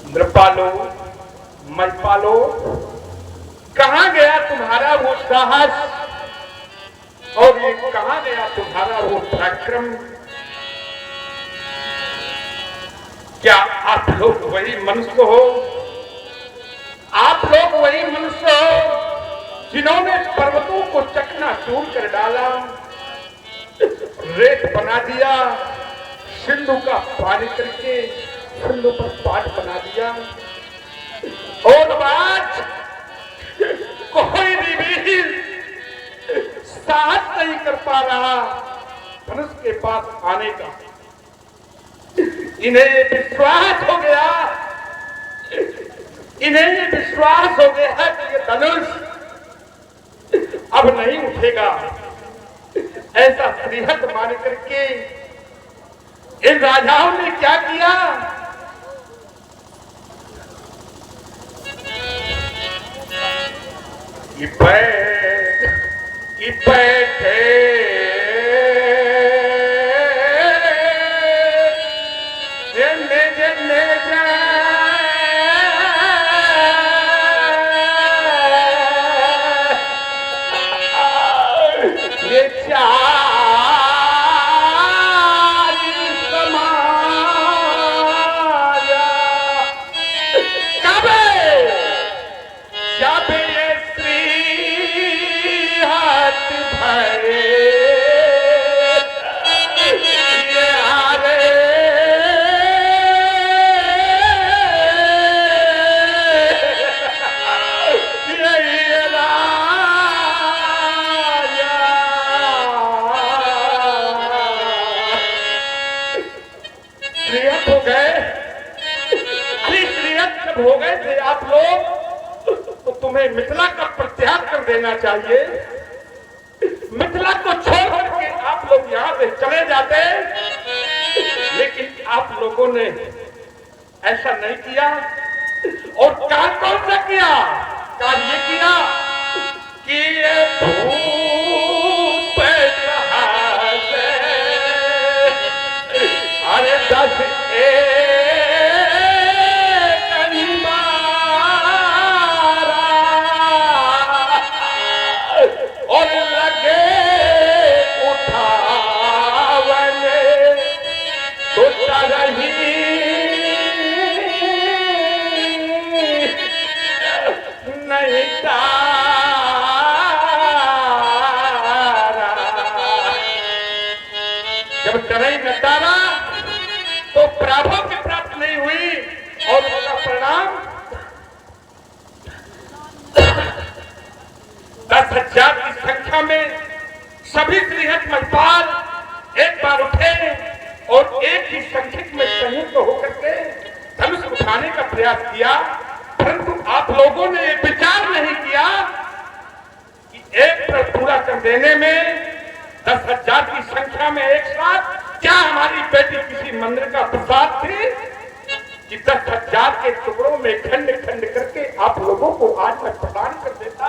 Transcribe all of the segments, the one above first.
नृपालो, महिपालो, कहां गया तुम्हारा वो साहस और ये कहां गया तुम्हारा वो पराक्रम? क्या आप लोग वही मनुष्य हो? आप लोग वही मनुष्य हो जिन्होंने पर्वतों को चकनाचूर कर डाला, रेत बना दिया, सिंधु का पानी करके सिंधु पर पाट बना दिया। और आज कोई भी साहस नहीं कर पा रहा धनुष के पास आने का। इन्हें विश्वास हो गया, इन्हें ये विश्वास हो गया है कि ये धनुष अब नहीं उठेगा। ऐसा त्रिहत मान करके इन राजाओं ने क्या किया? कि बैठे हो गए थे आप लोग, तो तुम्हें मिथिला का परित्याग कर देना चाहिए। मिथिला को छोड़ करके आप लोग यहां से चले जाते, लेकिन आप लोगों ने ऐसा नहीं किया। और कार्य कौन सा किया? कार्य ये किया कि ये भूप अरे 10 तो पराभव की प्राप्त नहीं हुई और उसका परिणाम 10,000 की संख्या में सभी त्रिहत महिपाल एक बार उठे और एक ही संख्यक में संयुक्त होकर के धनुष उठाने का प्रयास किया। परंतु आप लोगों ने यह विचार नहीं किया कि एक पर पूरा कर देने में 10,000 की संख्या में एक साथ क्या हमारी बेटी किसी मंदिर का प्रसाद थी कि 10,000 के टुकड़ों में खंड खंड करके आप लोगों को आज तक प्रदान कर देता।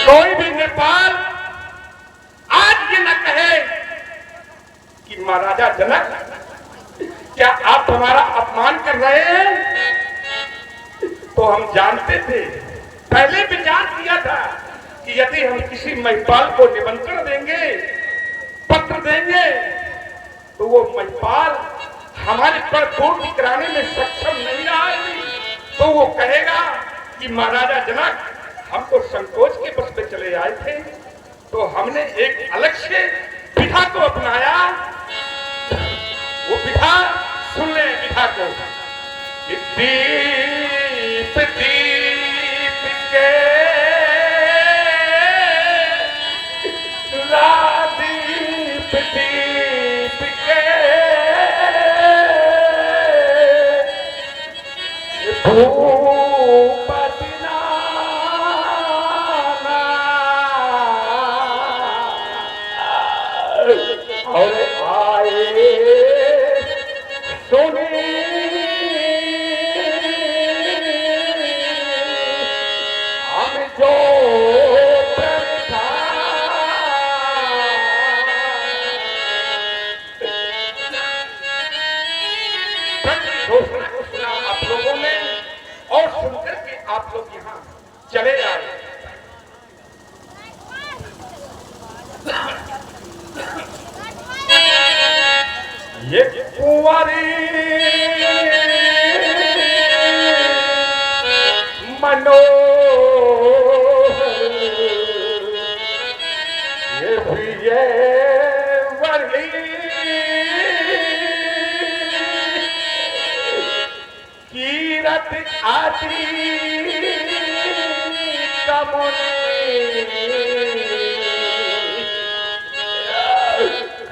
कोई भी नेपाल आज ये न कहे कि महाराजा जनक क्या आप हमारा अपमान कर रहे हैं। तो हम जानते थे, पहले विचार किया था कि यदि हम किसी महिपाल को निमंत्रण देंगे, पत्र देंगे, तो वो महिपाल हमारे पर पूर्ति कराने में सक्षम नहीं रहा, तो वो कहेगा कि महाराजा जनक हम तो संकोच के बस पे चले आए थे। तो हमने एक अलग से विधा को अपनाया। वो विधा सुन ले, विधा को दीप दीप के दीप दीप के भूपति और आए सुने हम जो घोषणा को सुना आप लोगों ने और सुनकर के आप लोग यहाँ चले आए। ये कुंवारी मनोहर ये प्रिय वरी कीरत आदि कमुनी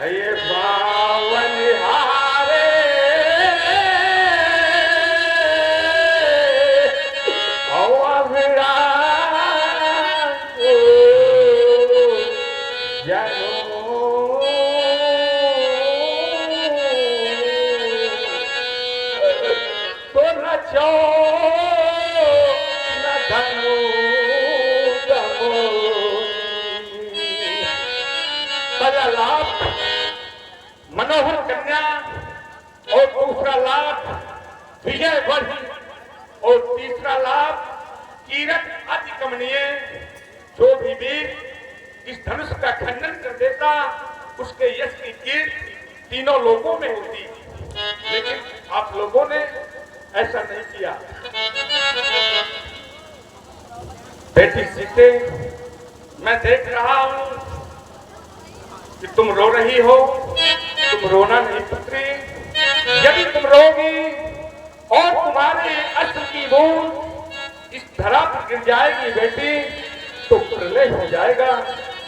ये बावन हारे मनोहर कन्या और दूसरा लाभ विजय वर्ष और तीसरा लाभ कीरत अति कमनीय। जो भी वीर इस धनुष का खंडन कर देता उसके यश की कीर्ति तीनों लोगों में होती, लेकिन आप लोगों ने ऐसा नहीं किया। बेटी सीते, मैं देख रहा हूं कि तुम रो रही हो। तुम रोना नहीं पुत्री। यदि तुम रोगी और तुम्हारे अश्रु की बूंद इस धरा पर गिर जाएगी बेटी, तो प्रलय हो जाएगा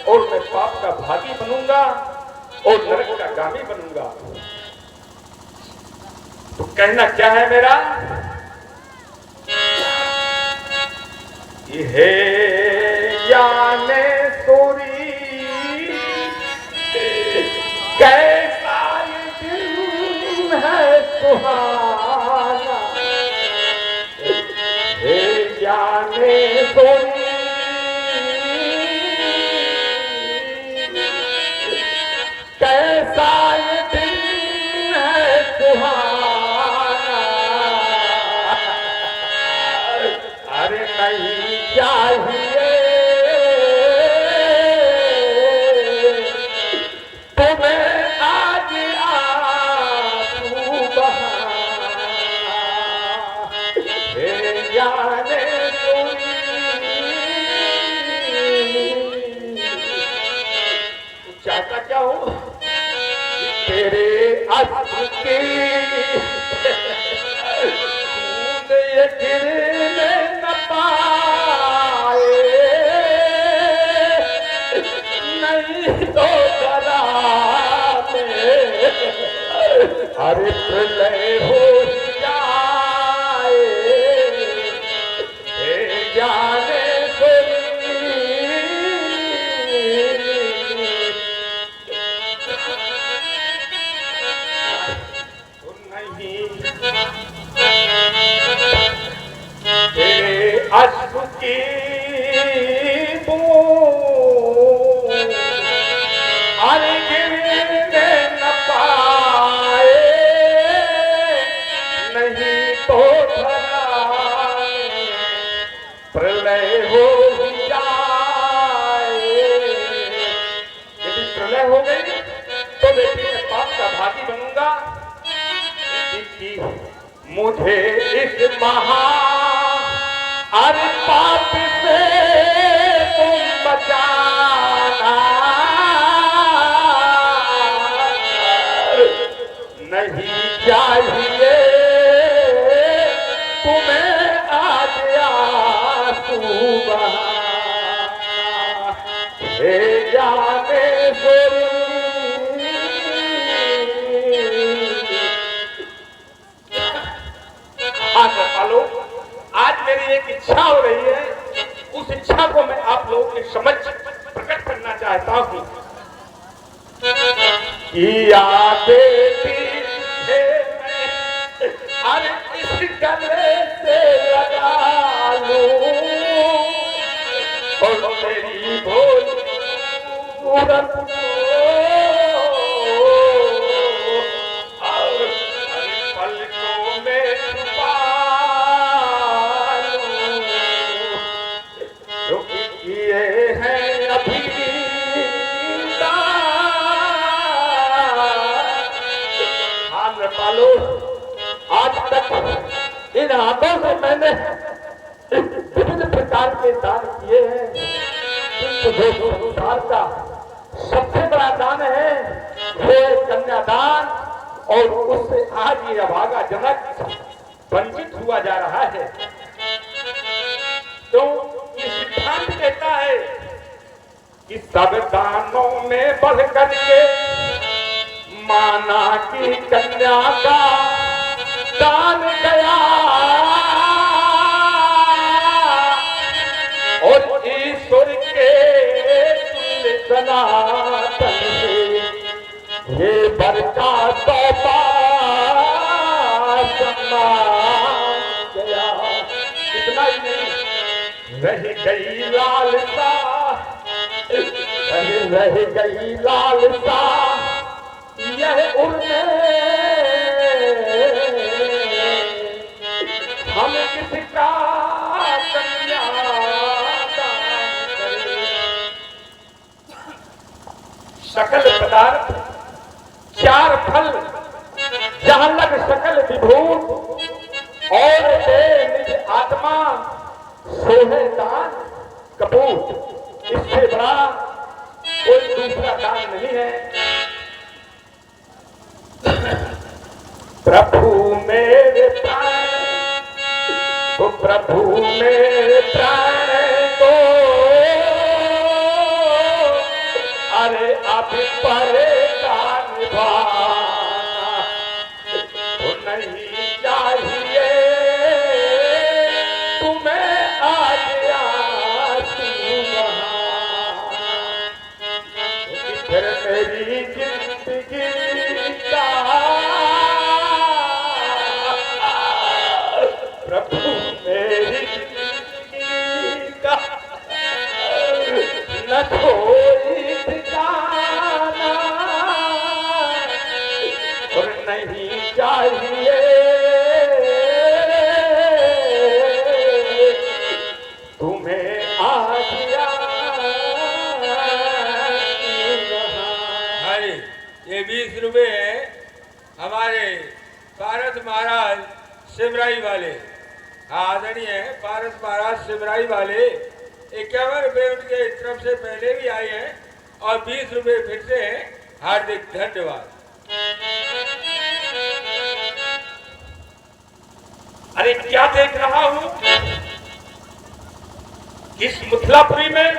और मैं पाप का भागी बनूंगा और नरक का गामी बनूंगा। तो कहना क्या है मेरा? ये जाने सोरी कैसा ये दिन है सुहाना, हे जाने सोनी कैसा ये दिन है सुहाना। अरे नहीं चाहिए चाहता क्या हो तेरे अश्रु की बूंद ये गिरने न पाए, नहीं तो करा में अरे प्रलय हो जाए। हे जाने अश्रु की बूंद अरे गिरने न पाए, नहीं तो धरा प्रलय हो जाए। यदि प्रलय हो गई तो देखिए मैं पाप का भागी बनूंगा। मुझे इस महा अरे पाप से तुम बचाना, नहीं चाहिए तुम्हें आज आंसू बहा। हे जाने आज मेरी एक इच्छा हो रही है, उस इच्छा को मैं आप लोगों के समक्ष प्रकट करना चाहता हूँ। बेटी अरे इस गले से लगा लूं और तेरी भोल पलकों में लालो, आज तक इन हाथों से मैंने विभिन्न प्रकार के दान किए हैं, किंतु जो संसार का सबसे बड़ा दान है वो कन्यादान, और उससे आज ये अभागा जनक वंचित हुआ जा रहा है। तो ये सिद्धांत कहता है कि सब दानों में बढ़ करके माना की कन्या का दान गया, और ईश्वर के तुल्य सनातन से ये बरका तौबा सम्मान गया। इतना ही नहीं, रह गई लालसा, रह गई लालसा यह उड़ने, हम किसका कन्यादान करें। सकल पदार्थ चार फल जहां लग सकल विभूत, और दे निज आत्मा सोहे दान कपूत। इससे बड़ा कोई दूसरा दान नहीं है। प्रभु मेरे प्राण, तो प्रभु मेरे प्राण को, अरे अब परेगा निभाना तो नहीं चाहिए तुम्हें आज आंसू बहाना। फिर मेरी जिंदगी का प्रभु मेरी जिंदगी का न कोई ठिकाना, और नहीं चाहिए तुम्हें आज भाई। ये 20 रुपए है हमारे पारस महाराज सिमराई वाले, आदरणीय पारस महाराज सिमराई वाले 51 रुपए उनके तरफ से पहले भी आए हैं, और 20 रुपए फिर से हैं। हार्दिक धन्यवाद। अरे क्या देख रहा हूं, इस मिथिलापुरी में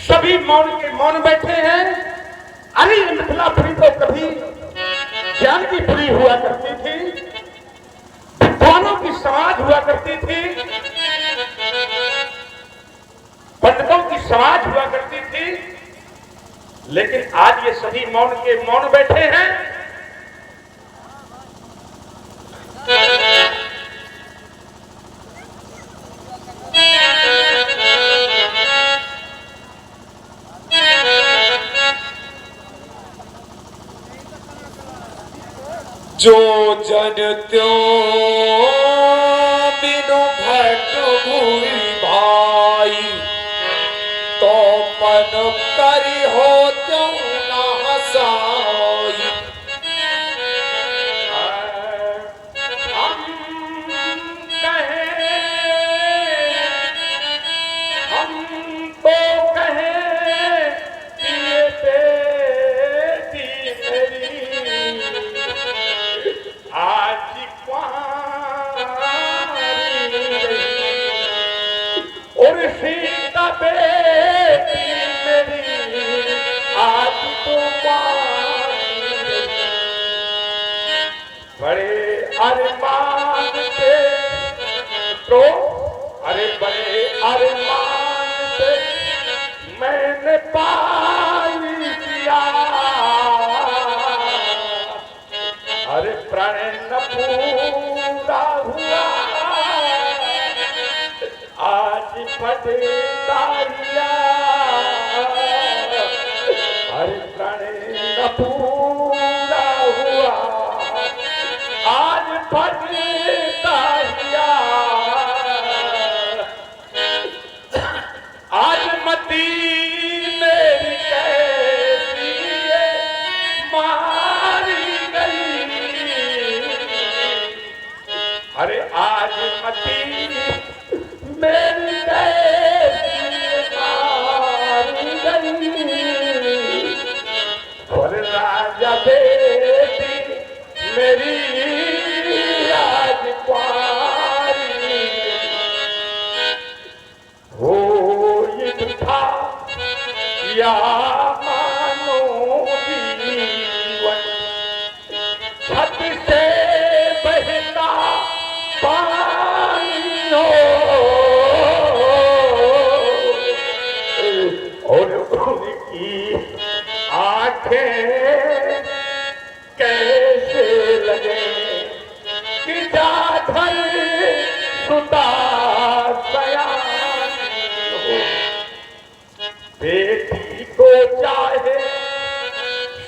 सभी मौन बैठे हैं। अरे ये मिथिलापुरी तो कभी ज्ञान की पुरी हुआ करती थी, विद्वानों की समाज हुआ करती थी, पंडितों की समाज हुआ करती थी, लेकिन आज ये सभी मौन बैठे हैं। जो जन त्यों बिनु भट भूई भाई, तो पन करी हो त्यों न हसाई। हम कहें, हम तो कहें कि ये बेटी मेरी आज और सीता बेटी मेरी आज तो बड़े अरमान से, तो अरे बड़े अरमान से मैंने पाई दिया, अरे प्रणय न पूरा हुआ आज पटेतारिया, अरे प्रणय न पूरा हुआ आज पटेतारिया। आज मती मेरी कैसी मारी गई, मती मेरी कैसी मारी गई, और राजा बेटी मेरी आज कुंवारी, हो ये था या मानो जीवन, छत से बहता पानी हो, और उनकी आंखें कैसे लगे कि जाधर सुता सयानी हो, बेटी को चाहे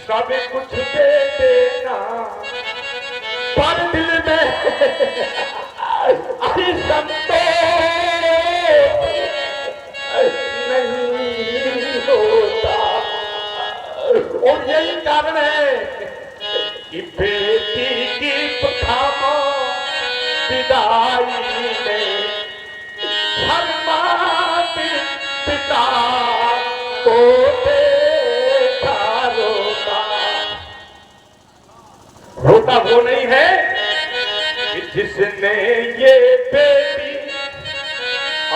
सब कुछ दे देना, पर दिल में संतोष नहीं होता, और यही कारण है कि बेटी की प्रथम विदाई में हर माता पिता को देखा रोता, रोता वो नहीं है कि जिसने ये बेटी,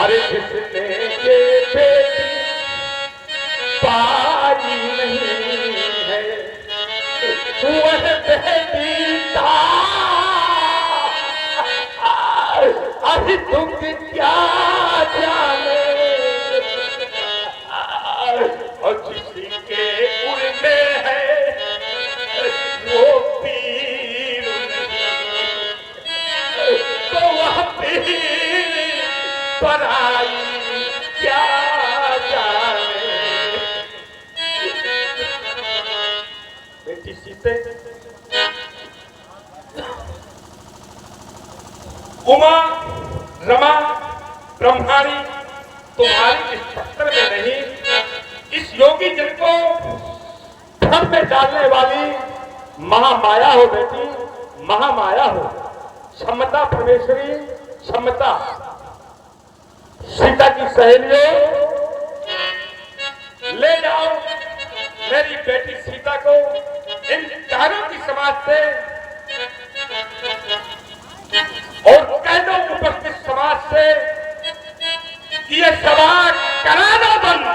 अरे जिसने ये बेटी पाई नहीं है, वह बेटी था अभी तुम क्या जाने, और किसी के उड़ में है वो पीर नहीं, तो वह पीर पर आई क्या जाने। बेटी सीते उमा रमा ब्रह्माणी तुम्हारी इस पत्थर में नहीं, इस योगी जन को धर्म में डालने वाली महामाया हो बेटी, महामाया हो, क्षमता परमेश्वरी क्षमता। सीता की सहेलियों, ले जाओ मेरी बेटी सीता को इन चारों की समाज से, और कह दो उपस्थित समाज से कि ये सभा कराना बंद,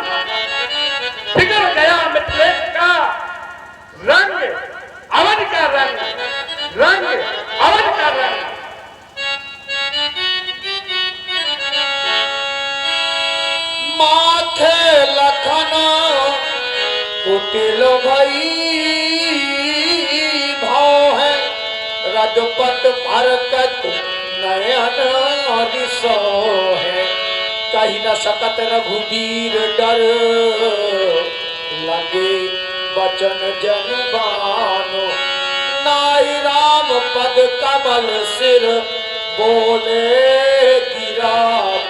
बिगड़ गया मिथिलेश का रंग, अवध का रंग, रंग अवध का रंग। माथे लखना कुटिल भई भाव है, रजपत भरकत नयन दिशो है, कही न सकत रघुवीर डर, लगे बचन जनबानो, नाई राम पद कमल सिर, बोले गिरा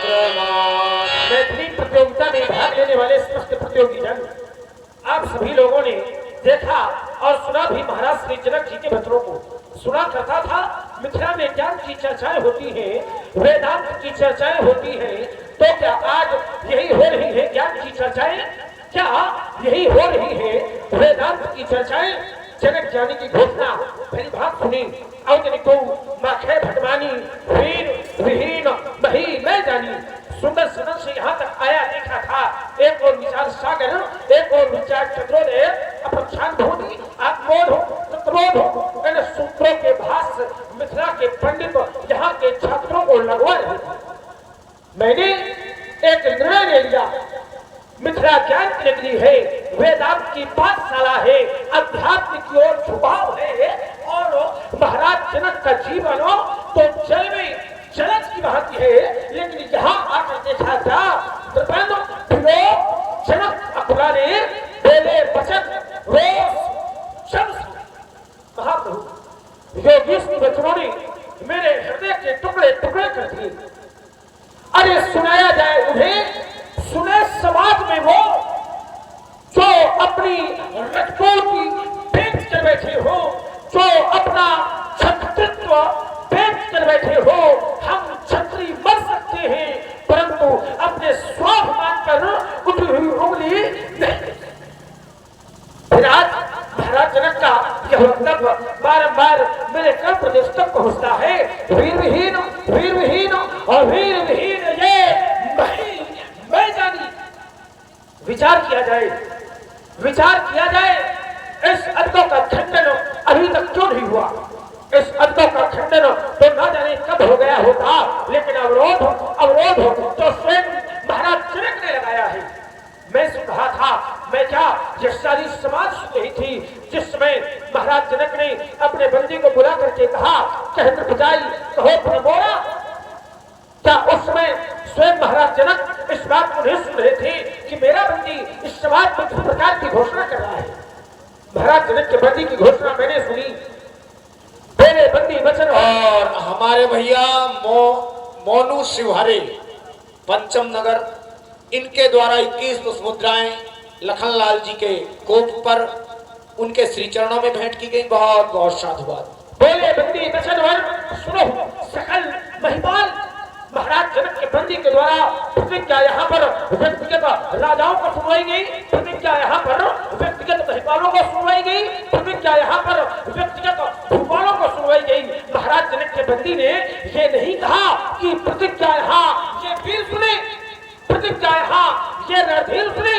प्रमाण। मैथिली प्रतियोगिता में भाग लेने वाले समस्त प्रतियोगी जन, आप सभी लोगों ने देखा और सुना भी महाराज श्री जनक जी के बच्चों को। सुना करता था मिथिला में ज्ञान की चर्चाएं होती हैं, वेदांत की चर्चाएं होती हैं, तो क्या आज यही हो रही है ज्ञान की चर्चाएं? क्या यही हो रही है वेदांत की चर्चाएं? जनक जानी की घोषणा मेरी बात सुनी, अवजनी को माखे भटमानी, वीर विहीन मही मैं जानी। सुंदर सदन से यहाँ तक आया देखा था, एक और विचार सागर, एक और विचार चक्रोदय, अपक्षानुभूति आत्मोध हो, क्रोध हो, इन सूत्रों के भाष्य मिथिला के पंडित यहाँ के छात्रों को लगवा रहे थे। मैंने एक निर्णय ले लिया, मिथिला ज्ञान की नगरी है, वेदांत की पाठशाला है, अध्यात्म की ओर झुकाव है, और महाराज जनक का जीवन हो तो जल में जनक की भांति है, लेकिन यहाँ आकर देखा था जनक अकुलाने बेले वचन रोष शब्द महाप्रभु योगीश की वचनों ने मेरे हृदय के टुकड़े टुकड़े कर दिए। अरे सुनाया जाए उन्हें, सुने समाज में वो जो अपनी रक्तों की बेच कर बैठे हो, जो अपना छत्रत्व बेच कर बैठे हो। हम क्षत्रिय मर सकते हैं परंतु अपने स्वाभिमान पर उठी हुई उंगली नहीं। फिर आज महाराज जनक का यह वक्तव्य बारंबार मेरे कर्म प्रदेश तक पहुंचता है। वीर विहीन और वीर विहीन ये मैं जानी। विचार किया जाए इस अद्दों का खंडन अभी तक क्यों नहीं हुआ। इस अद्दों का खंडन तो न जाने कब हो गया होता, लेकिन अवरोध तो स्वयं महाराज जनक ने लगाया है। मैं सुन रहा था, मैं क्या ये सारी समाज सुन रही थी जिस समय महाराज जनक ने अपने बंदी को बुला करके कहा कह द्रौपदी कहो प्रमोरा। क्या उस समय स्वयं महाराज जनक इस बात को नहीं सुन रहे थे कि मेरा बंदी इस समाज में किस प्रकार की घोषणा कर रहा है। महाराज जनक के बंदी की घोषणा मैंने सुनी, मेरे बंदी वचन। और हमारे भैया मोनू शिवहरे पंचम नगर, इनके द्वारा 21 मुद्राएं लखनलाल जी के कोट पर उनके श्री चरणों में भेंट की गई। बहुत बहुत साधुवाद। बोले बंदी वचन वर सुनो सकल महिपाल। महाराज जनक के बंदी के द्वारा प्रतिज्ञा यहाँ पर व्यक्तिगत राजाओं को सुनवाई गई, प्रतिज्ञा यहाँ पर व्यक्तिगत महिपालों को सुनवाई गई, प्रतिज्ञा यहाँ पर व्यक्तिगत भूपालों को सुनवाई गई। महाराज जनक के बंदी ने ये नहीं कहा कि प्रतिज्ञा यहाँ ये वीर सुने, प्रतिज्ञा यहाँ ये रणधीर सुने।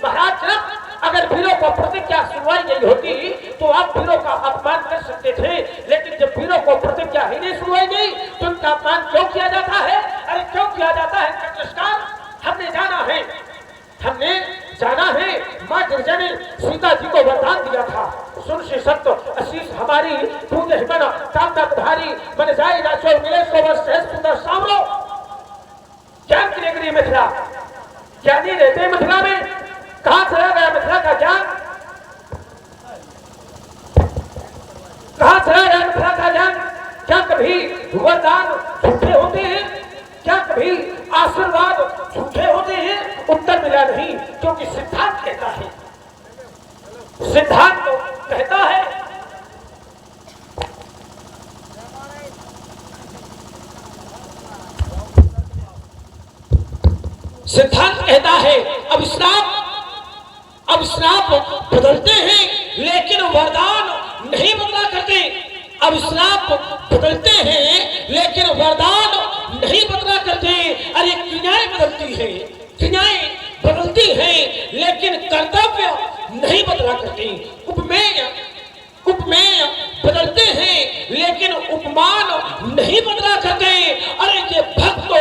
महाराज जनक अगर वीरों को प्रतिज्ञा सुनवाई गई होती तो आप वीरों का अपमान कर सकते थे, लेकिन जब वीरों को प्रतिज्ञा ही नहीं सुनवाई गई तो उनका अपमान क्यों किया जाता है। अरे क्यों किया जाता है नमस्कार। हमने जाना है माँ गिरजा ने सीता जी को वरदान दिया था, सुन श्री सत्य अशीष हमारी पूज्य हिमन कामना धारी बन जाए राजो मिले सोवर सहज सुंदर सामरो। ज्ञान की नगरी मिथिला, ज्ञानी रहते मिथिला में। कहां चला गया मिथिला का ज्ञान, कहां चला गया मिथिला का ज्ञान। क्या कभी वरदान झूठे होते हैं, क्या कभी आशीर्वाद झूठे होते हैं। उत्तर मिला नहीं, क्योंकि सिद्धांत कहता है, सिद्धांत तो कहता है अब श्राप बदलते हैं लेकिन वरदान नहीं बदला करते। अब श्राप बदलते हैं लेकिन वरदान नहीं बदला करते। अरे क्रियाएं बदलती हैं, क्रियाएं बदलती हैं लेकिन कर्तव्य नहीं बदला करते। उपमेय बदलते हैं लेकिन उपमान नहीं बदला करते। अरे ये भक्त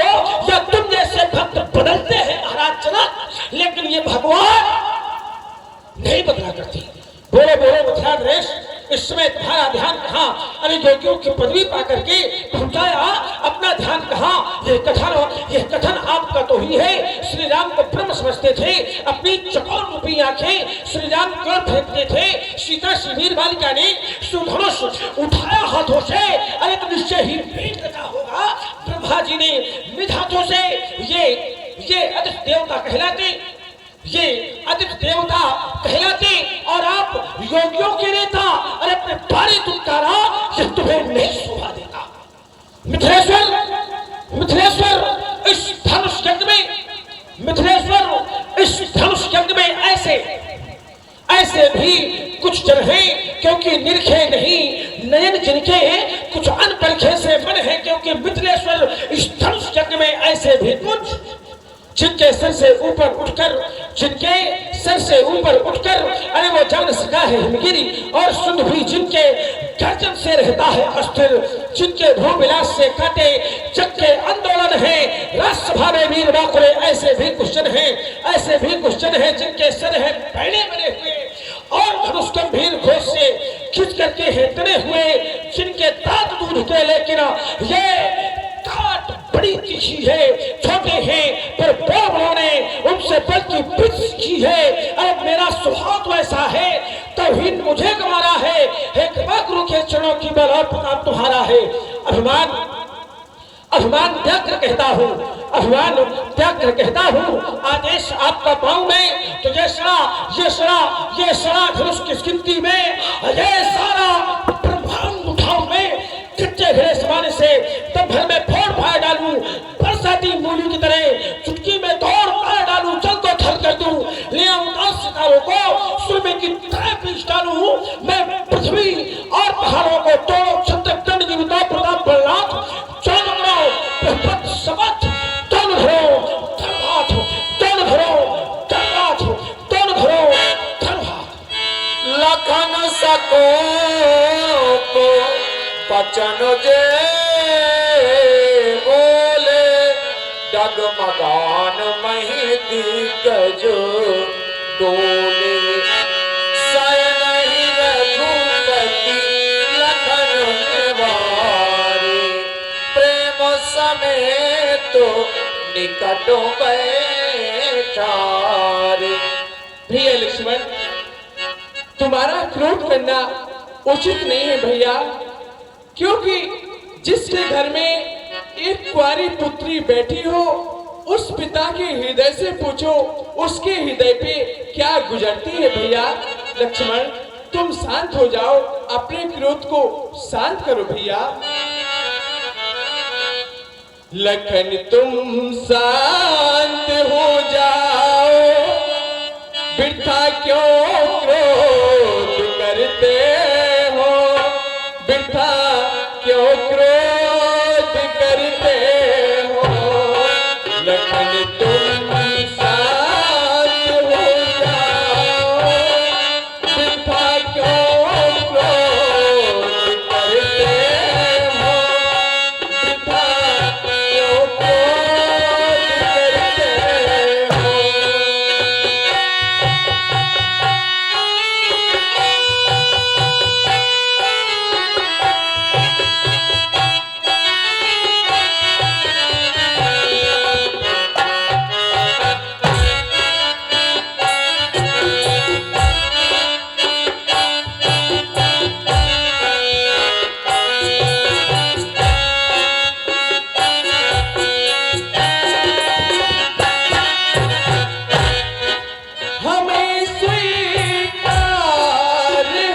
या तुम जैसे भक्त बदलते हैं महाराज जनक, लेकिन ये भगवान नहीं बदला करती। बोलो मिथिला नरेश, इस समय तुम्हारा ध्यान कहाँ। अरे योगियों की पदवी पा करके पहुंचाया, अपना ध्यान कहाँ। यह कथन आपका तो ही है। श्री राम को ब्रह्म समझते थे, अपनी चकोर रूपी आंखें श्री राम की ओर फेंकते थे। सीता शिविर बालिका ने सुधनुष उठाया हाथों से, अरे तो निश्चय ही भेंट रखा होगा। ब्रह्मा जी ने निज हाथों से ये अतिथि देवता कहलाते और आप योगियों के नेता, अरे अपने बारे दुत्कारा, यह तुम्हें नहीं शोभा देता। मिथिलेश्वर इस धनुष यज्ञ में ऐसे भी कुछ जन हैं क्योंकि निरखे नहीं नयन जिनके, कुछ अनपरखे से मन है क्योंकि मिथिलेश्वर इस धनुष यज्ञ में ऐसे भी कुछ जिनके सर से ऊपर उठकर अरे वो जान सका है हिमगिरी, और सुन भी जिनके गर्जन से रहता है अस्थिर, जिनके भू विलास से काटे जग के आंदोलन है। राज्यसभा में वीर बाकुरे ऐसे भी क्वेश्चन हैं जिनके सर है पहले बने हुए और धनुष गंभीर घोष से खींच करके हैं तने हुए, जिनके दांत दूध के, लेकिन ये काट बड़ी तीखी है, छोटे हैं पर बड़ों ने उनसे बल की पिच की है। अब मेरा स्वभाव तो ऐसा है, तौहीन मुझे गंवारा है, कृपा गुरु के चरणों की बल और प्रताप तुम्हारा है। अभिमान त्याग कर कहता हूँ, आदेश आपका पाऊं मैं तो ये सड़ा धनुष की गिनती में ये सारा ब्रह्मांड उठाऊं मैं, कच्चे घड़े समाने से तब भर में फोड़ फाड़ डालूं। करूं, मैं पृथ्वी और पहाड़ों को तोड़ो, क्षत्रिय दंड जीवितों प्रताप बलनाथ, चौन करो समझ, तोड़ धरो धर्माथ, तोड़ धरो धर्माथ, तोड़ धरो धर्माथ। लखन सको को बचन जे बोले, डगमगान मही दिग्गज डोले। शयन ही रघुपति लखन निवारे, प्रेम समेत निकट बैठारे। भैया लक्ष्मण, तुम्हारा क्रोध करना उचित नहीं है भैया, क्योंकि जिसके घर में एक कुंवारी पुत्री बैठी हो, उस पिता के हृदय से पूछो उसके हृदय पे क्या गुजरती है। भैया लक्ष्मण, तुम शांत हो जाओ, अपने क्रोध को शांत करो भैया। लखन तुम शांत हो जाओ, वृथा क्यों क्रोध करते हो, वृथा क्यों क्रोध करते हो। लखन तुम शांत हो जाओ, वृथा क्यों क्रोध करते हो, वृथा क्यों क्रोध करते हो। हमें स्वीकार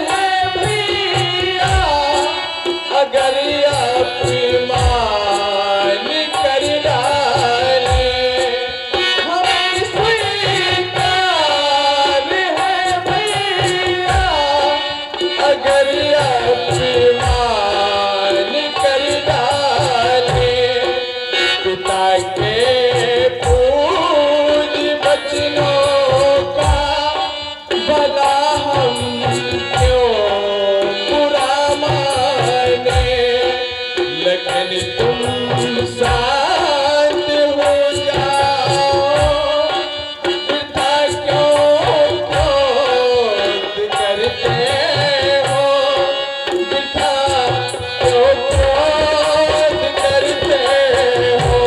है भैया, अगर अपमान कर डाले। हमें स्वीकार है भैया, अगर अपमान कर डाले। पिता के पूज बचनों का भला हम क्यों बुरा माने। लखन तुम शांत हो जाओ, वृथा क्यों क्रोध करते हो, वृथा क्यों क्रोध करते हो।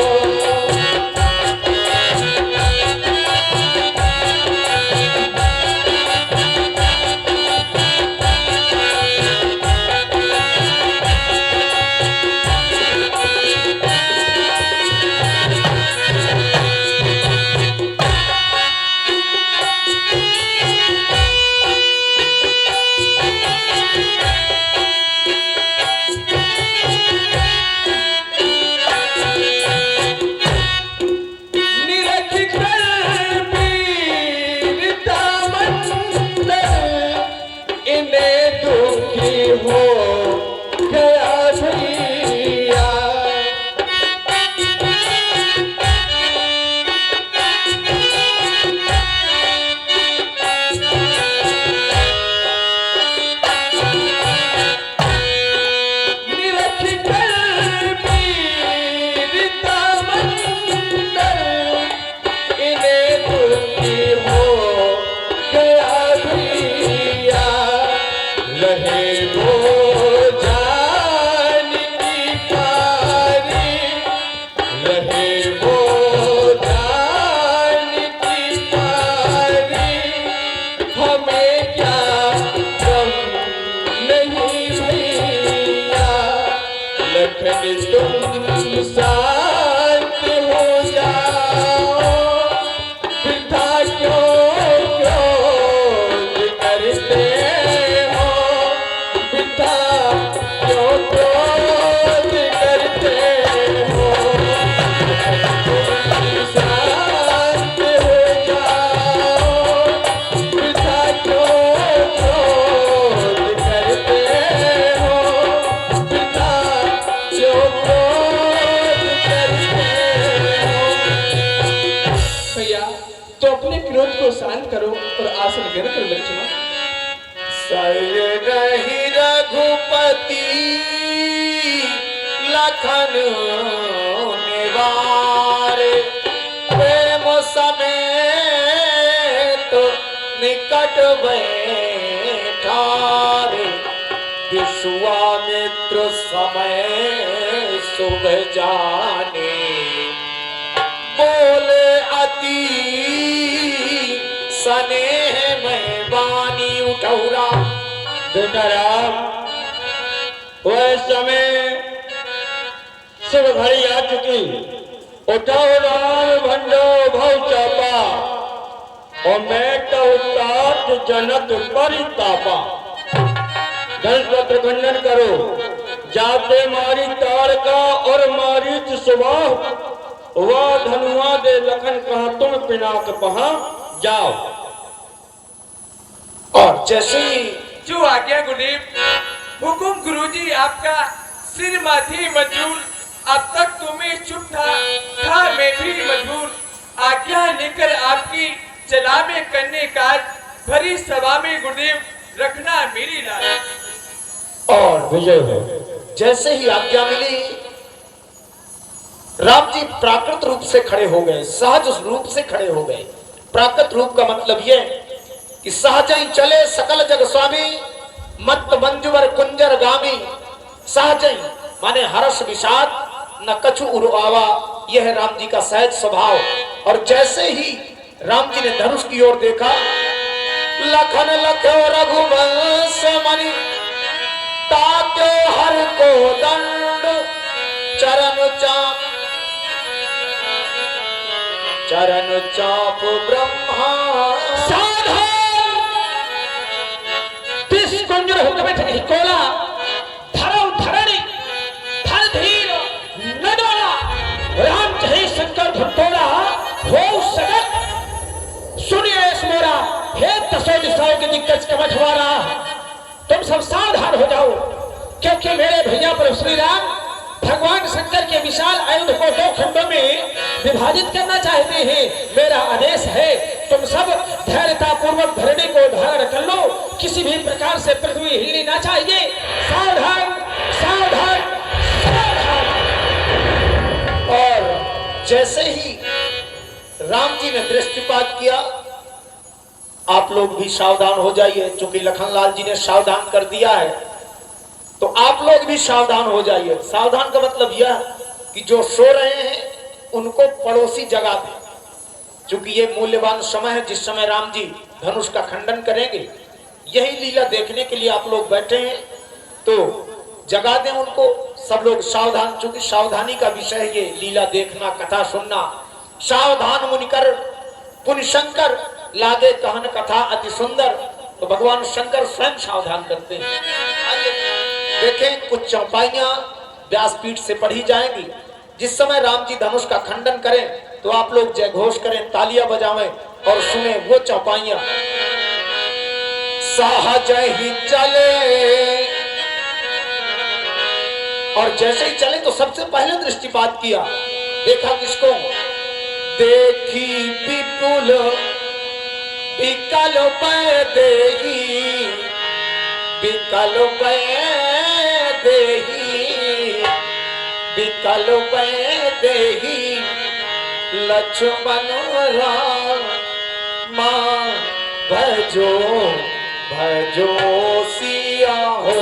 निरख कर वीरता मंडल, इन्हें दुखी हो गया भैया। निरख कर वीरता मंडल, इन्हें दुखी हो गया भैया। रहे वो जान की पारी, रहे वो जान की पारी। हमें क्या गम नहीं भैया। लखन तुम शांत हो जाओ, वृथा क्यों क्रोध करते हो, वृथा क्यों क्रोध करते हो। तुम शांत हो जाओ, वृथा क्यों क्रोध को शांत करो और आसन ग्रहण करो लक्ष्मण। सर रही रघुपति लखन निवारे, प्रेम समेत निकट बैठारे, विश्वामित्र समय शुभ जाने, बोले अति स्नेह में वाणी उठौरा। बेटा राम, वह समय शुभ घड़ी आ चुकी। उठाओ राम भंडो भव चापा, और मैं तो तात जनक परितापा। धनुष पत्र खंडन करो, जाते मारी ताड़का और मारीच सुबाह, वह धनुआ दे लखन कहा तुम पिनाक पहा जाओ। और जैसे ही जो आज्ञा गुरुदेव। हुकुम गुरुजी, आपका सिर माथे मजबूर। अब तक तुम्हें चुप था मैं भी मजबूर। आज्ञा लेकर आपकी चला में करने काज, भरी सभा में गुरुदेव रखना मेरी लाज। और विजय हो। जैसे ही आज्ञा मिली, राम जी प्राकृत रूप से खड़े हो गए, सहज रूप से खड़े हो गए। प्राकृत रूप का मतलब यह कि सहज ही चले सकल जग स्वामी, मत मंजुवर कुंजर गामी। सहज ही माने हर्ष विषाद न कछु उर्वावा, यह है राम जी का सहज स्वभाव। और जैसे ही राम जी ने धनुष की ओर देखा, लखन लखो रघुवंश मणि, ताक्यो हर को दंड, चरण चाप ब्रह्मा। कुंजर होकर बैठे हिकोला, धर्म धरणी धर धीर न डोला, राम चाहे शंकर धुतोड़ा हो सगत। सुनिए इस मोरा, हे दसों दिशाओं के दिग्गज कवचवाला, तुम सब सावधान हो जाओ, क्योंकि मेरे भैया प्रभु श्री राम भगवान शंकर के विशाल आयुध को दो खंडों में विभाजित करना चाहते हैं। मेरा आदेश है, तुम सब धैर्यता पूर्वक धरणी को धारण कर लो, किसी भी प्रकार से पृथ्वी हिलनी ना चाहिए। सावधान सावधान सावधान। और जैसे ही राम जी ने दृष्टिपात किया, आप लोग भी सावधान हो जाइए, क्योंकि लखनलाल जी ने सावधान कर दिया है, तो आप लोग भी सावधान हो जाइए। सावधान का मतलब यह कि जो सो रहे हैं उनको पड़ोसी जगा दे, क्योंकि ये मूल्यवान समय है जिस समय राम जी धनुष का खंडन करेंगे। यही लीला देखने के लिए आप लोग बैठे हैं, तो जगा दें उनको। सब लोग सावधान, क्योंकि सावधानी का विषय है ये लीला देखना, कथा सुनना। सावधान मुनिकर पुण्य शंकर, लागे कहन कथा अति सुंदर। तो भगवान शंकर स्वयं सावधान करते हैं। आइए देखें, कुछ चौपाइयां व्यासपीठ से पढ़ी जाएंगी। जिस समय राम जी धनुष का खंडन करें तो आप लोग जय घोष करें, तालियां बजावें और सुने वो चौपाइयां। सहज ही चले, और जैसे ही चले तो सबसे पहले दृष्टिपात किया, देखा किसको? देखी विपुल विकल देही, विकल देही, विकल देही, लक्ष्मण राम भजो भजो सिया हो।